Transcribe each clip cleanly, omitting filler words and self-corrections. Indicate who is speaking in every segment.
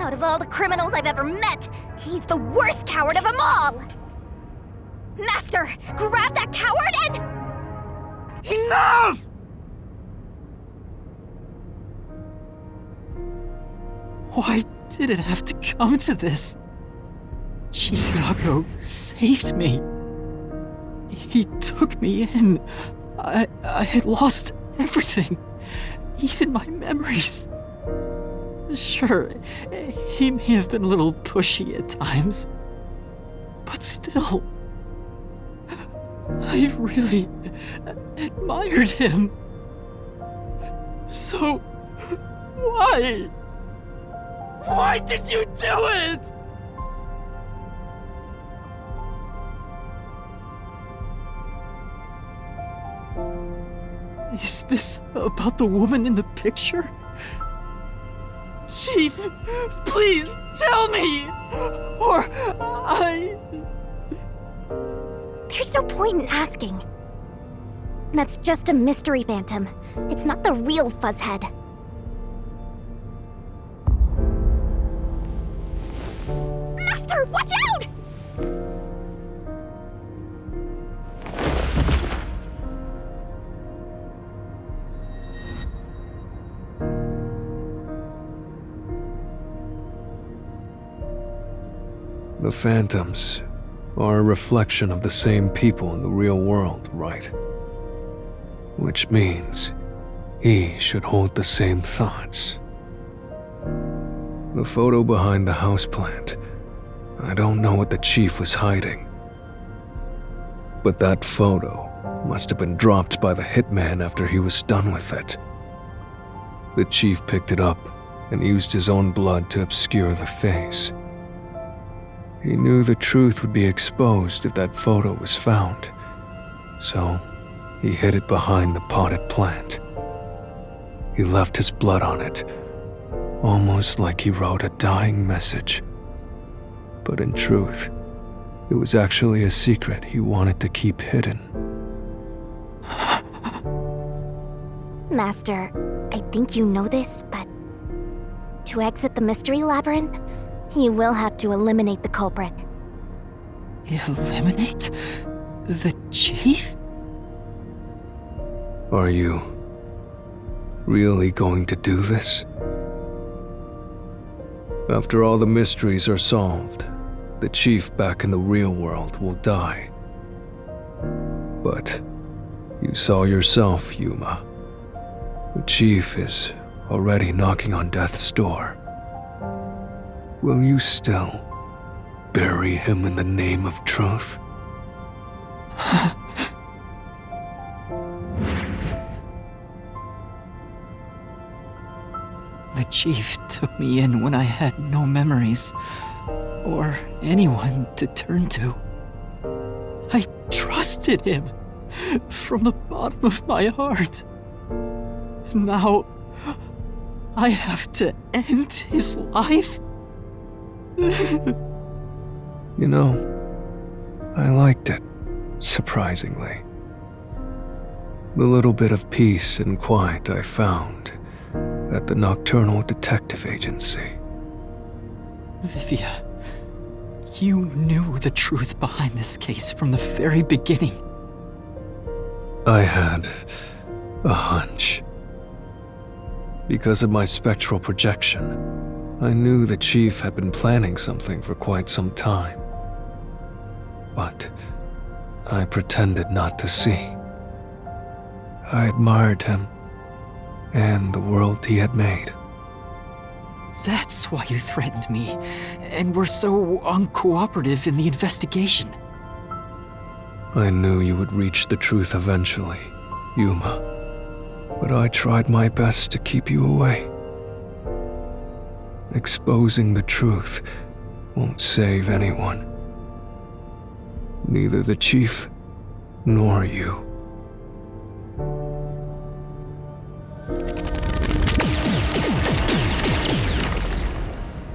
Speaker 1: Out of all the criminals I've ever met, he's the worst coward of them all! Master, grab that coward and...
Speaker 2: Enough! Why did it have to come to this? Chief Yago saved me. He took me in. I had lost everything, even my memories. Sure, he may have been a little pushy at times, but still, I really admired him. So, why? Why did you do it? Is this about the woman in the picture? Chief, please tell me! Or
Speaker 1: There's no point in asking. That's just a mystery phantom. It's not the real Fuzzhead. Master, watch out!
Speaker 3: The phantoms are a reflection of the same people in the real world, right? Which means he should hold the same thoughts. The photo behind the houseplant, I don't know what the chief was hiding. But that photo must have been dropped by the hitman after he was done with it. The chief picked it up and used his own blood to obscure the face. He knew the truth would be exposed if that photo was found, so he hid it behind the potted plant. He left his blood on it, almost like he wrote a dying message. But in truth, it was actually a secret he wanted to keep hidden.
Speaker 1: Master, I think you know this, but to exit the mystery labyrinth, you will have to eliminate the culprit.
Speaker 2: eliminate the chief?
Speaker 3: Are you really going to do this? After all the mysteries are solved, the chief back in the real world will die. But you saw yourself, Yuma. The chief is already knocking on death's door. Will you still bury him in the name of truth?
Speaker 2: The chief took me in when I had no memories, or anyone to turn to. I trusted him from the bottom of my heart. Now, I have to end his life?
Speaker 3: You know, I liked it, surprisingly. The little bit of peace and quiet I found at the Nocturnal Detective Agency.
Speaker 2: Vivia, you knew the truth behind this case from the very beginning.
Speaker 3: I had a hunch. Because of my spectral projection, I knew the chief had been planning something for quite some time. But I pretended not to see. I admired him and the world he had made.
Speaker 2: That's why you threatened me, and were so uncooperative in the investigation.
Speaker 3: I knew you would reach the truth eventually, Yuma. But I tried my best to keep you away. Exposing the truth won't save anyone. Neither the chief nor you.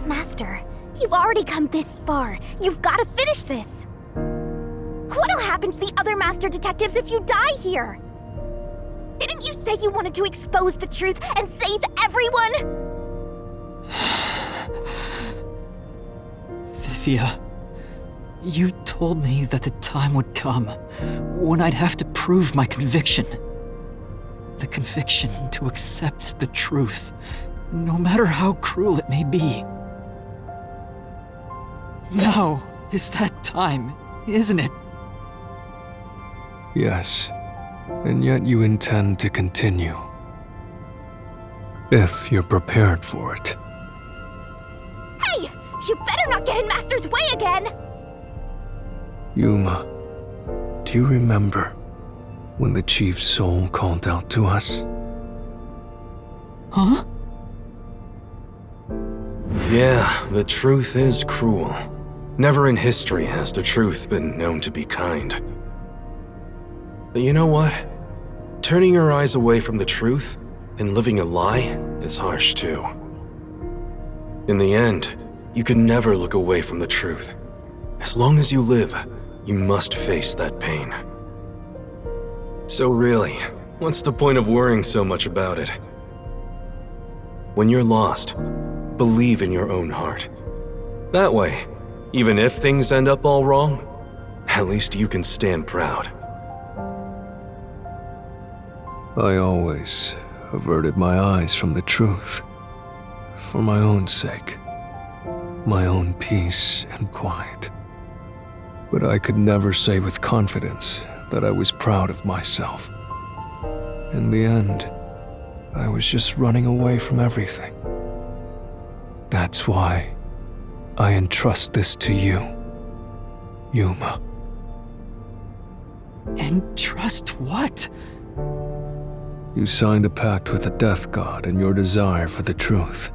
Speaker 1: Master, you've already come this far. You've got to finish this. What'll happen to the other master detectives if you die here? Didn't you say you wanted to expose the truth and save everyone?
Speaker 2: Thea, you told me that the time would come when I'd have to prove my conviction. The conviction to accept the truth, no matter how cruel it may be. Now is that time, isn't it?
Speaker 3: Yes, and yet you intend to continue. If you're prepared for it.
Speaker 1: Hey! You better not get in Master's way again!
Speaker 3: Yuma, do you remember when the Chief's soul called out to us?
Speaker 2: Huh?
Speaker 4: Yeah, the truth is cruel. Never in history has the truth been known to be kind. But you know what? Turning your eyes away from the truth and living a lie is harsh too. In the end, you can never look away from the truth. As long as you live, you must face that pain. So really, what's the point of worrying so much about it? When you're lost, believe in your own heart. That way, even if things end up all wrong, at least you can stand proud.
Speaker 3: I always averted my eyes from the truth. For my own sake. My own peace and quiet. But I could never say with confidence that I was proud of myself. In the end, I was just running away from everything. That's why I entrust this to you, Yuma.
Speaker 2: Entrust what?
Speaker 3: You signed a pact with the Death God in your desire for the truth.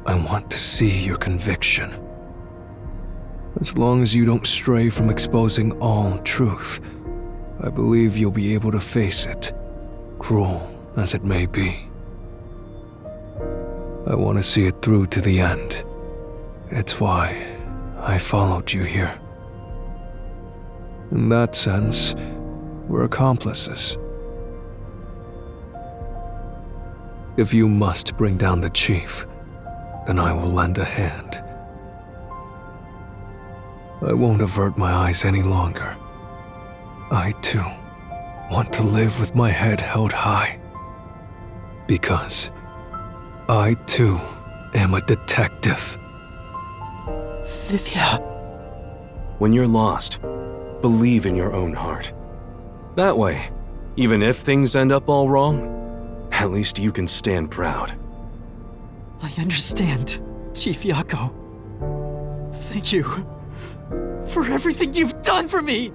Speaker 3: I want to see your conviction. As long as you don't stray from exposing all truth, I believe you'll be able to face it, cruel as it may be. I want to see it through to the end. It's why I followed you here. In that sense, we're accomplices. If you must bring down the Chief, then I will lend a hand. I won't avert my eyes any longer. I, too, want to live with my head held high. Because I, too, am a detective.
Speaker 2: Thea.
Speaker 4: When you're lost, believe in your own heart. That way, even if things end up all wrong, at least you can stand proud.
Speaker 2: I understand, Chief Yako. Thank you for everything you've done for me!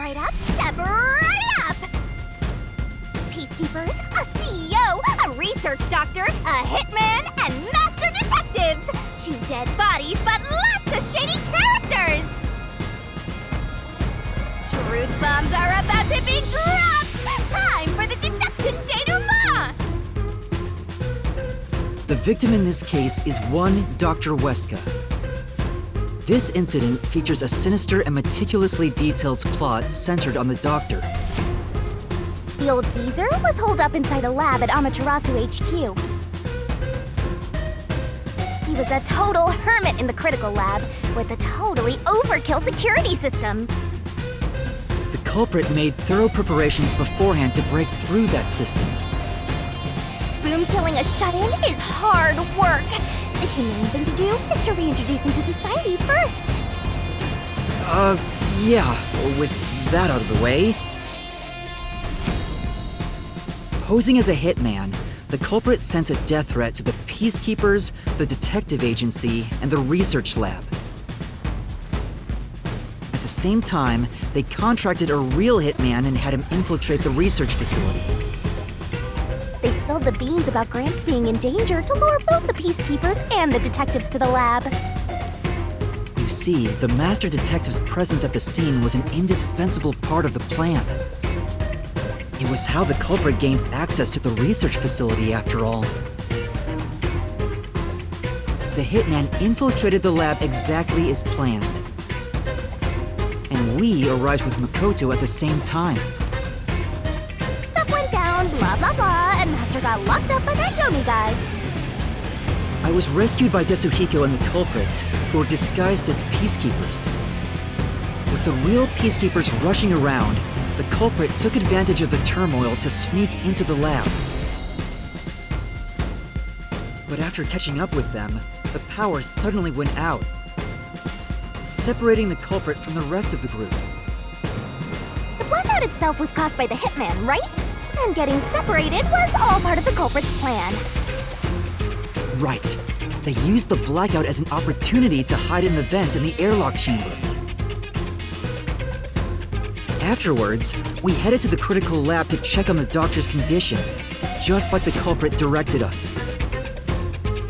Speaker 1: right up, step right up! Peacekeepers, a CEO, a research doctor, a hitman, and master detectives! 2 dead bodies, but lots of shady characters! Truth bombs are about to be dropped! Time for the deduction denouement!
Speaker 2: The victim in this case is one Dr. Weska. This incident features a sinister and meticulously detailed plot centered on the doctor.
Speaker 1: The old geezer was holed up inside a lab at Amaterasu HQ. He was a total hermit in the critical lab with a totally overkill security system.
Speaker 2: The culprit made thorough preparations beforehand to break through that system.
Speaker 1: Boom killing a shut-in is hard work. The humane thing to do is to reintroduce him to society first.
Speaker 2: Yeah, with that out of the way. Posing as a hitman, the culprit sent a death threat to the Peacekeepers, the detective agency, and the research lab. At the same time, they contracted a real hitman and had him infiltrate the research facility.
Speaker 1: They spilled the beans about Gramps being in danger to lure both the Peacekeepers and the detectives to the lab.
Speaker 2: You see, the master detective's presence at the scene was an indispensable part of the plan. It was how the culprit gained access to the research facility, after all. The hitman infiltrated the lab exactly as planned. And we arrived with Makoto at the same time.
Speaker 1: Stuff went down, blah blah blah, and Master got locked up by that Yomi guy.
Speaker 2: I was rescued by Desuhiko and the culprit, who were disguised as peacekeepers. With the real peacekeepers rushing around, the culprit took advantage of the turmoil to sneak into the lab. But after catching up with them, the power suddenly went out, separating the culprit from the rest of the group.
Speaker 1: The blackout itself was caused by the hitman, right? And getting separated was all part of the culprit's plan.
Speaker 2: Right. They used the blackout as an opportunity to hide in the vents in the airlock chamber. Afterwards, we headed to the critical lab to check on the doctor's condition, just like the culprit directed us.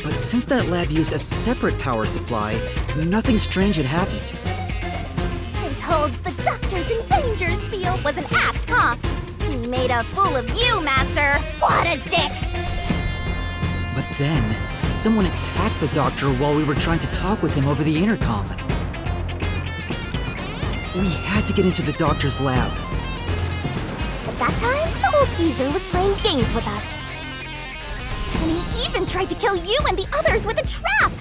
Speaker 2: But since that lab used a separate power supply, nothing strange had happened.
Speaker 1: His whole "the doctor's in danger" spiel was an act, huh? He made a fool of you, Master! What a dick!
Speaker 2: But then, someone attacked the doctor while we were trying to talk with him over the intercom. We had to get into the doctor's lab.
Speaker 1: At that time, the old geezer was playing games with us. And he even tried to kill you and the others with a trap!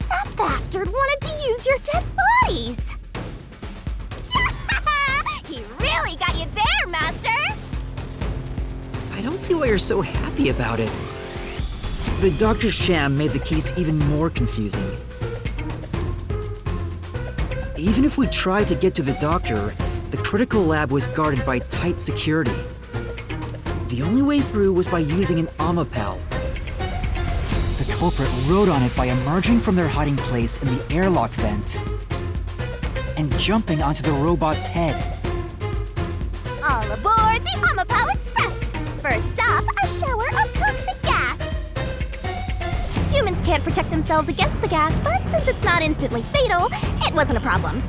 Speaker 1: That bastard wanted to use your dead bodies! He really got you there, Master!
Speaker 2: I don't see why you're so happy about it. The doctor's sham made the case even more confusing. Even if we tried to get to the doctor, the critical lab was guarded by tight security. The only way through was by using an Amapal. The culprit rode on it by emerging from their hiding place in the airlock vent and jumping onto the robot's head.
Speaker 1: All aboard the Amapal Express! First stop, a shower of toxic gas! Humans can't protect themselves against the gas, but since it's not instantly fatal, it wasn't a problem.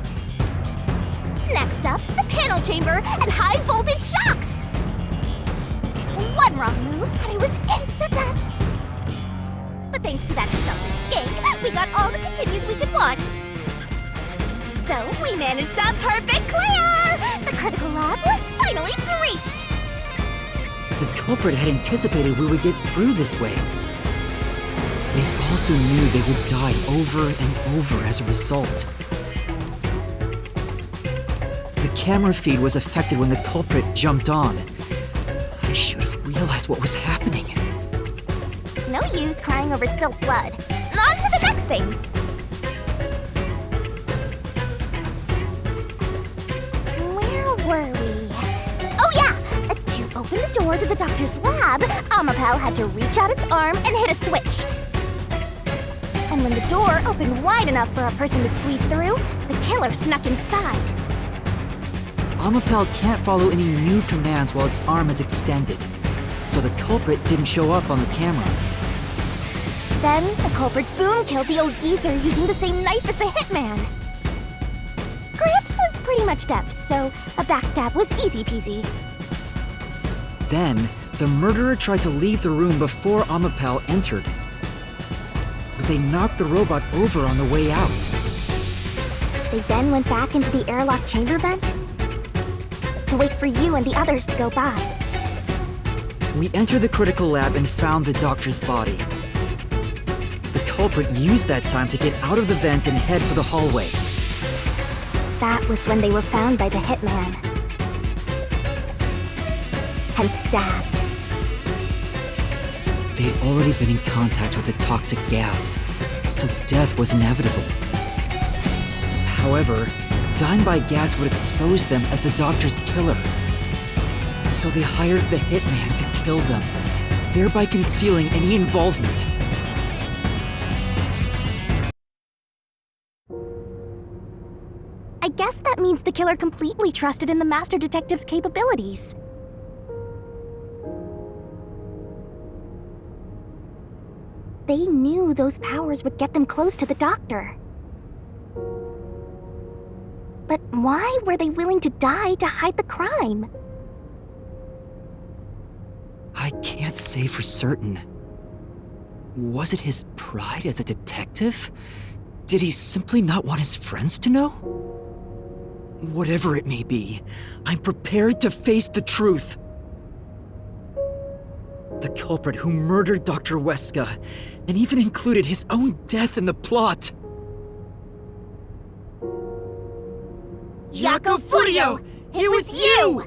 Speaker 1: Next up, the panel chamber and high-voltage shocks! One wrong move, and it was insta-death! But thanks to that sheltered skank, we got all the continues we could want. So, we managed a perfect clear! The critical lab was finally breached!
Speaker 2: The culprit had anticipated we would get through this way. They also knew they would die over and over as a result. The camera feed was affected when the culprit jumped on. I should have realized what was happening.
Speaker 1: No use crying over spilt blood. On to the next thing! Where were we? Oh yeah! To open the door to the doctor's lab, Amapal had to reach out its arm and hit a switch. And when the door opened wide enough for a person to squeeze through, the killer snuck inside.
Speaker 2: Amapal can't follow any new commands while its arm is extended, so the culprit didn't show up on the camera.
Speaker 1: Then, the culprit boom-killed the old geezer using the same knife as the hitman. Gramps was pretty much deaf, so a backstab was easy peasy.
Speaker 2: Then, the murderer tried to leave the room before Amapal entered. But they knocked the robot over on the way out.
Speaker 1: They then went back into the airlock chamber vent to wait for you and the others to go by.
Speaker 2: We entered the critical lab and found the doctor's body. The culprit used that time to get out of the vent and head for the hallway.
Speaker 1: That was when they were found by the hitman and stabbed.
Speaker 2: They had already been in contact with the toxic gas, so death was inevitable. However, dying by gas would expose them as the doctor's killer. So they hired the hitman to kill them, thereby concealing any involvement.
Speaker 1: I guess that means the killer completely trusted in the Master Detective's capabilities. They knew those powers would get them close to the doctor. But why were they willing to die to hide the crime?
Speaker 2: I can't say for certain. Was it his pride as a detective? Did he simply not want his friends to know? Whatever it may be, I'm prepared to face the truth. The culprit who murdered Dr. Weska and even included his own death in the plot. Yako Furio! It was you!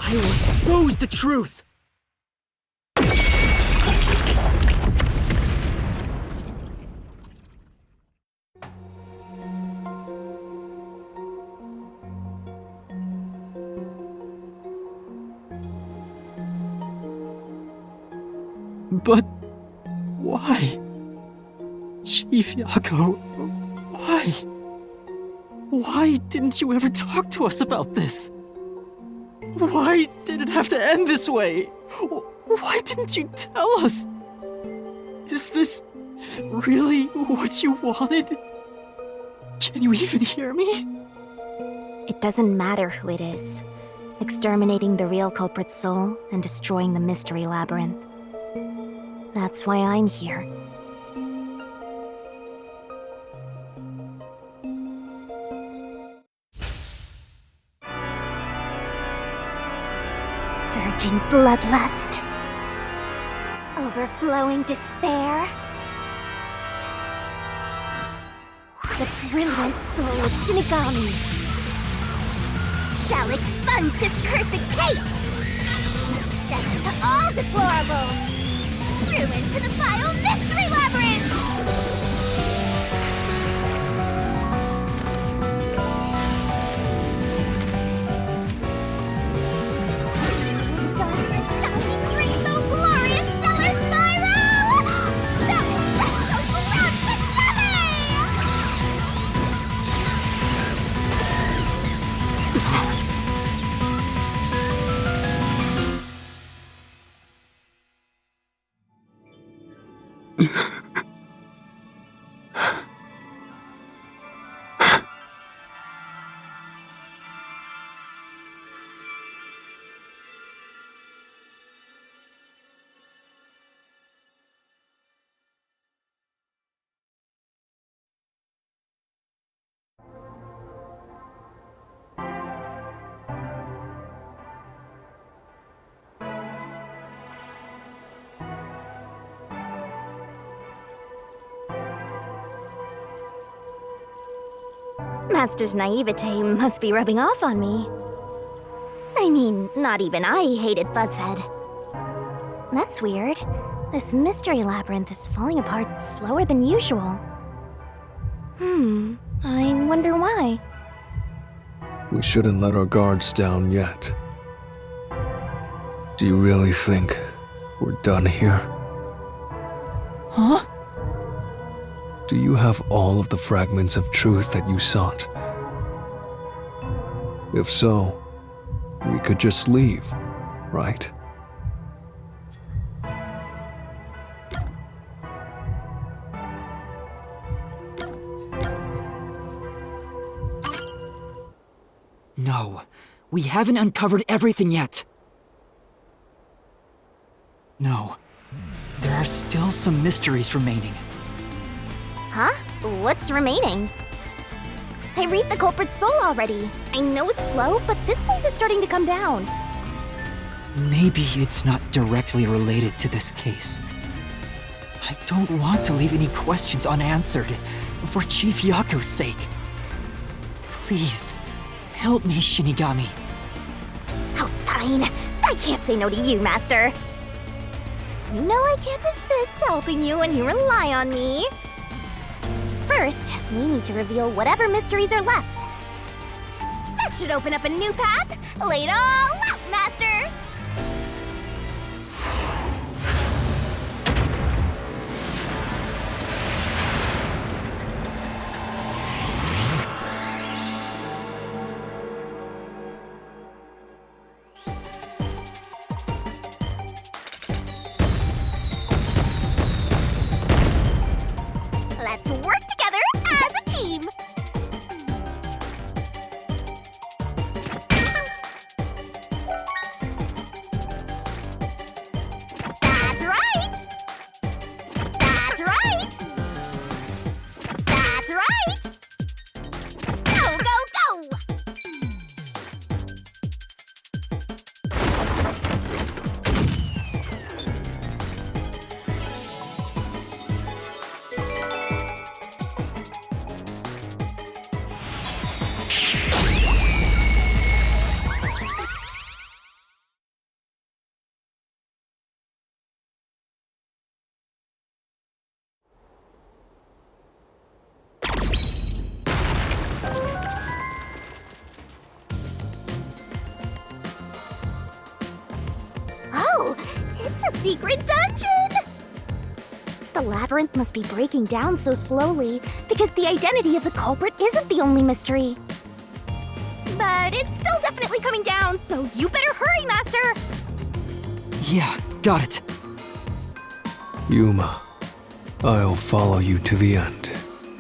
Speaker 2: I will expose the truth! But why? Chief Yako, why? Why didn't you ever talk to us about this? Why did it have to end this way? Why didn't you tell us? Is this really what you wanted? Can you even hear me?
Speaker 1: It doesn't matter who it is. Exterminating the real culprit's soul and destroying the mystery labyrinth. That's why I'm here. Surging bloodlust. Overflowing despair. The brilliant soul of Shinigami shall expunge this cursed case. Death to all deplorables. Ruin to the vile mystery labyrinth. Master's naivete must be rubbing off on me. I mean, not even I hated Fuzzhead. That's weird. This mystery labyrinth is falling apart slower than usual. I wonder why.
Speaker 3: We shouldn't let our guards down yet. Do you really think we're done here?
Speaker 2: Huh?
Speaker 3: Do you have all of the fragments of truth that you sought? If so, we could just leave, right?
Speaker 2: No, we haven't uncovered everything yet. No, there are still some mysteries remaining.
Speaker 1: Huh? What's remaining? I read the culprit's soul already. I know it's slow, but this place is starting to come down.
Speaker 2: Maybe it's not directly related to this case. I don't want to leave any questions unanswered, for Chief Yako's sake. Please, help me, Shinigami.
Speaker 1: Oh, fine. I can't say no to you, Master. You know I can't resist helping you when you rely on me. First, we need to reveal whatever mysteries are left. That should open up a new path. Lay it all out, Master! Let's work together as a team! That's right! That's right! That's right! Go, go, go! Oh, it's a secret dungeon! The labyrinth must be breaking down so slowly because the identity of the culprit isn't the only mystery. But it's still definitely coming down, so you better hurry, Master!
Speaker 2: Yeah, got it.
Speaker 3: Yuma, I'll follow you to the end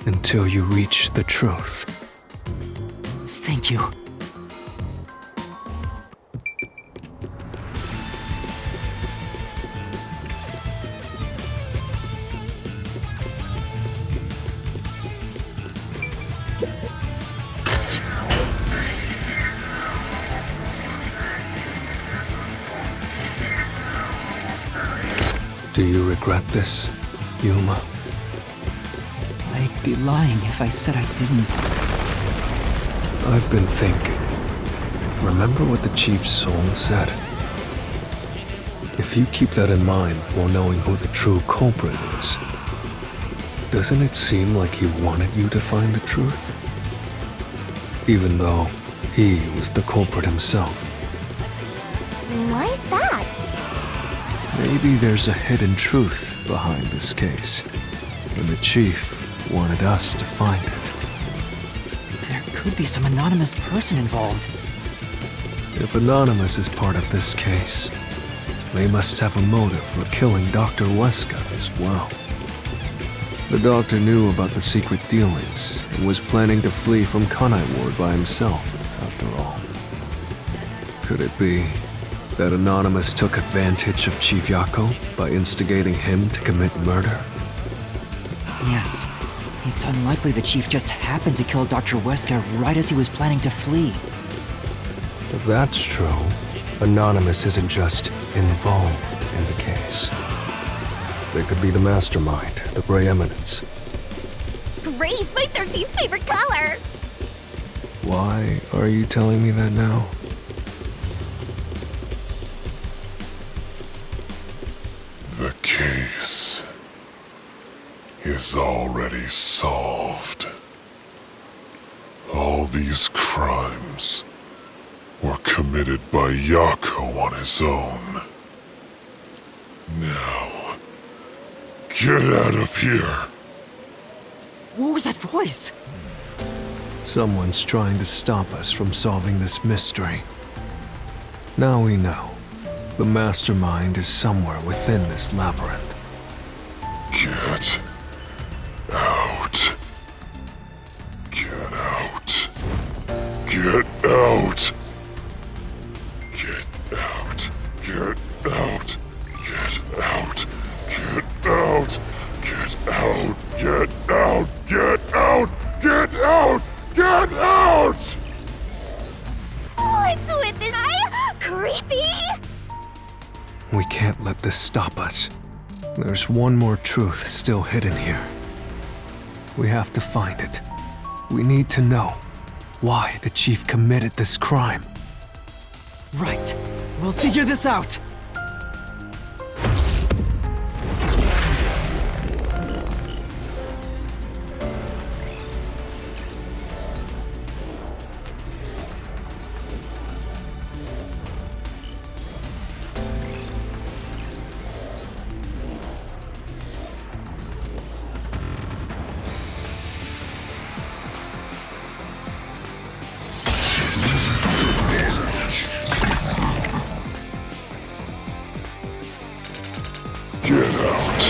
Speaker 3: until you reach the truth.
Speaker 2: Thank you.
Speaker 3: Do you regret this, Yuma?
Speaker 2: I'd be lying if I said I didn't.
Speaker 3: I've been thinking. Remember what the Chief's soul said? If you keep that in mind while knowing who the true culprit is, doesn't it seem like he wanted you to find the truth? Even though he was the culprit himself.
Speaker 1: Why is that?
Speaker 3: Maybe there's a hidden truth behind this case, and the Chief wanted us to find it.
Speaker 2: There could be some anonymous person involved.
Speaker 3: If Anonymous is part of this case, they must have a motive for killing Dr. Weska as well. The doctor knew about the secret dealings and was planning to flee from Kanai Ward by himself, after all. Could it be that Anonymous took advantage of Chief Yako by instigating him to commit murder?
Speaker 2: Yes. It's unlikely the Chief just happened to kill Dr. Weska right as he was planning to flee.
Speaker 3: If that's true, Anonymous isn't just involved in the case. They could be the mastermind, the Grey Eminence.
Speaker 1: Gray's my 13th favorite color!
Speaker 3: Why are you telling me that now?
Speaker 5: The cave. is already solved. All these crimes were committed by Yako on his own. Now, get out of here.
Speaker 2: What was that voice?
Speaker 3: Someone's trying to stop us from solving this mystery. Now we know. The mastermind is somewhere within this labyrinth.
Speaker 5: Get out. Get out. Get out. Get out. Get out. Get out. Get out. Get out. Get out. Get out. Get out. Get out.
Speaker 1: What's with this guy? Creepy!
Speaker 3: We can't let this stop us. There's one more truth still hidden here. We have to find it. We need to know why the chief committed this crime.
Speaker 2: Right. We'll figure this out.
Speaker 5: Get out.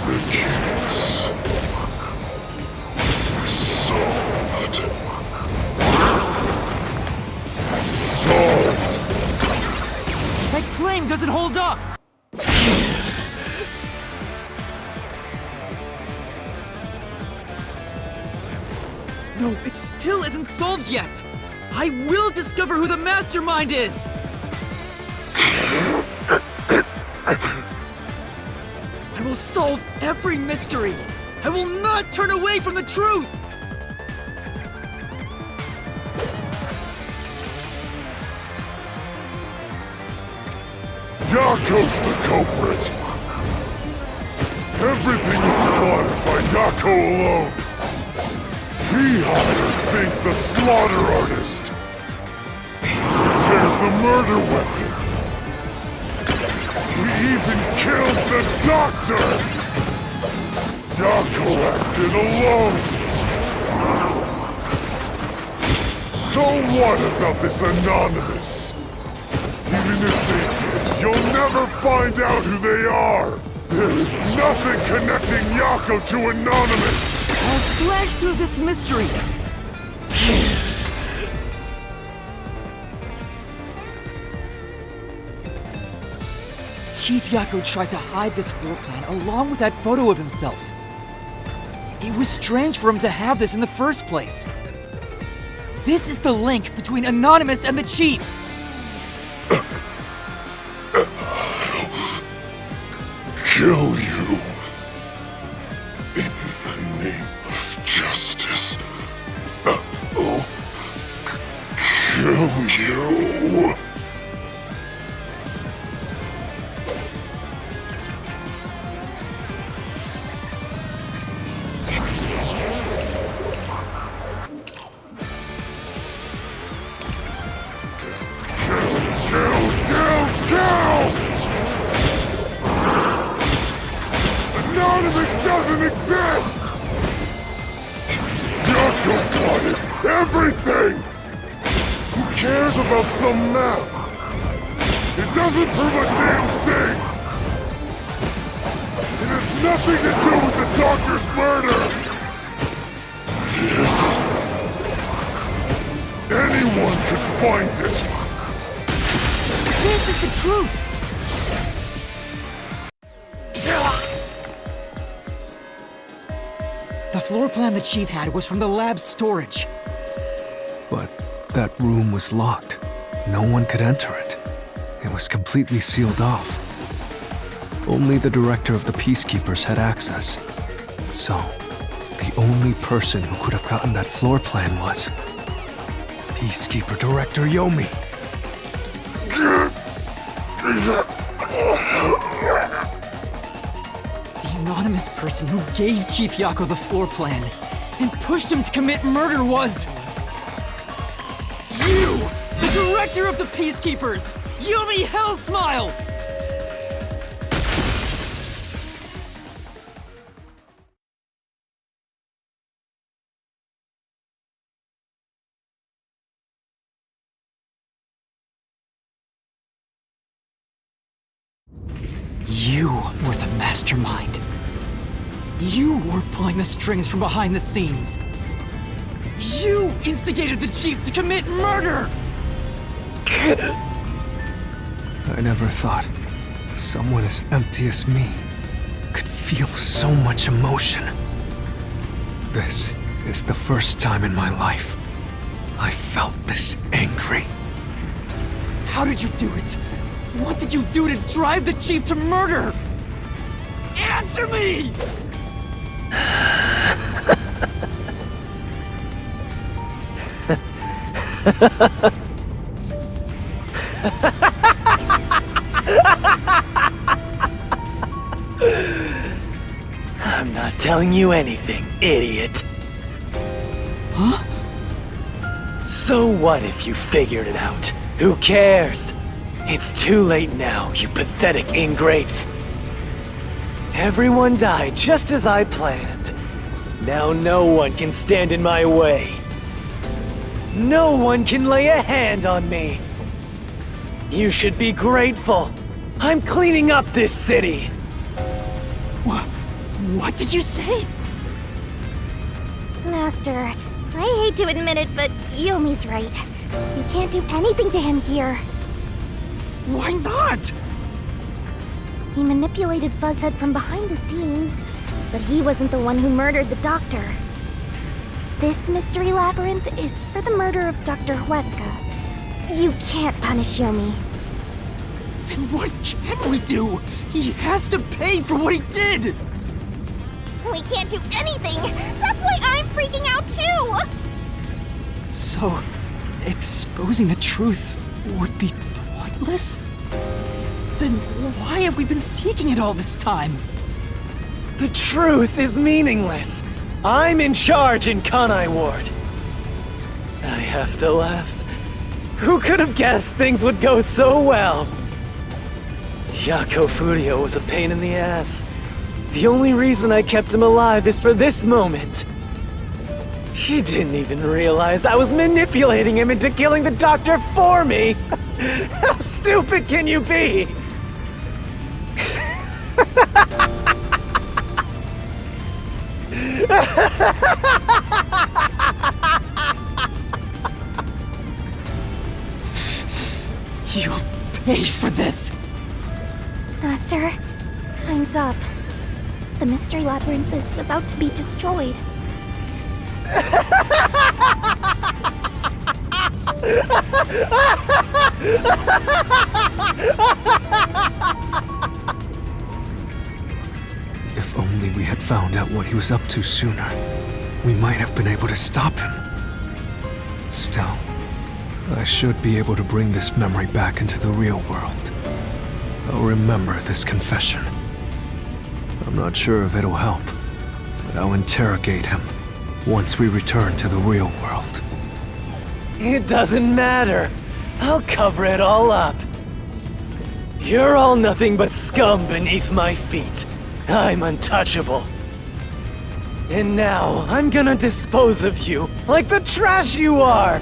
Speaker 5: The case is solved. Solved.
Speaker 2: That claim doesn't hold up! No, it still isn't solved yet! I will discover who the mastermind is! I will solve every mystery! I will not turn away from the truth!
Speaker 5: Yako's the culprit. Everything was caused by Yako alone. He hired Fink the slaughter artist. He prepared the murder weapon. He even killed the doctor! Yako acted alone! So what about this Anonymous? Even if they did, you'll never find out who they are! There is nothing connecting Yako to Anonymous!
Speaker 2: I'll slash through this mystery! Chief Yako tried to hide this floor plan along with that photo of himself. It was strange for him to have this in the first place. This is the link between Anonymous and the Chief!
Speaker 5: Kill you. In the name of justice. Kill you. Anonymous doesn't exist! Yako plotted everything! Who cares about some map? It doesn't prove a damn thing! It has nothing to do with the doctor's murder! This... anyone could find it!
Speaker 2: This is the truth! The floor plan the Chief had was from the lab's storage.
Speaker 3: But that room was locked. No one could enter it. It was completely sealed off. Only the director of the Peacekeepers had access. So, the only person who could have gotten that floor plan was Peacekeeper Director Yomi.
Speaker 2: The anonymous person who gave Chief Yako the floor plan and pushed him to commit murder was... you! The director of the Peacekeepers! Yumi Hellsmile! You were the mastermind. You were pulling the strings from behind the scenes. You instigated the chief to commit murder!
Speaker 3: I never thought someone as empty as me could feel so much emotion. This is the first time in my life I felt this angry.
Speaker 2: How did you do it? What did you do to drive the chief to murder? Answer me!
Speaker 6: I'm not telling you anything, idiot.
Speaker 2: Huh?
Speaker 6: So what if you figured it out? Who cares? It's too late now, you pathetic ingrates. Everyone died just as I planned. Now no one can stand in my way. No one can lay a hand on me. You should be grateful. I'm cleaning up this city.
Speaker 2: What did you say?
Speaker 1: Master, I hate to admit it, but Yomi's right. You can't do anything to him here.
Speaker 2: Why not?
Speaker 1: He manipulated Fuzzhead from behind the scenes, but he wasn't the one who murdered the doctor. This mystery labyrinth is for the murder of Dr. Huesca. You can't punish Yomi.
Speaker 2: Then what can we do? He has to pay for what he did!
Speaker 1: We can't do anything! That's why I'm freaking out too!
Speaker 2: So, exposing the truth would be pointless? Then why have we been seeking it all this time?
Speaker 6: The truth is meaningless. I'm in charge in Kanai Ward. I have to laugh. Who could have guessed things would go so well? Yako Furio was a pain in the ass. The only reason I kept him alive is for this moment. He didn't even realize I was manipulating him into killing the doctor for me! How stupid can you be?
Speaker 2: You'll pay for this!
Speaker 1: Master, time's up. The mystery labyrinth is about to be destroyed.
Speaker 3: If only we had found out what he was up to sooner, we might have been able to stop him. Still, I should be able to bring this memory back into the real world. I'll remember this confession. I'm not sure if it'll help, but I'll interrogate him once we return to the real world.
Speaker 6: It doesn't matter. I'll cover it all up. You're all nothing but scum beneath my feet. I'm untouchable. And now, I'm gonna dispose of you like the trash you are!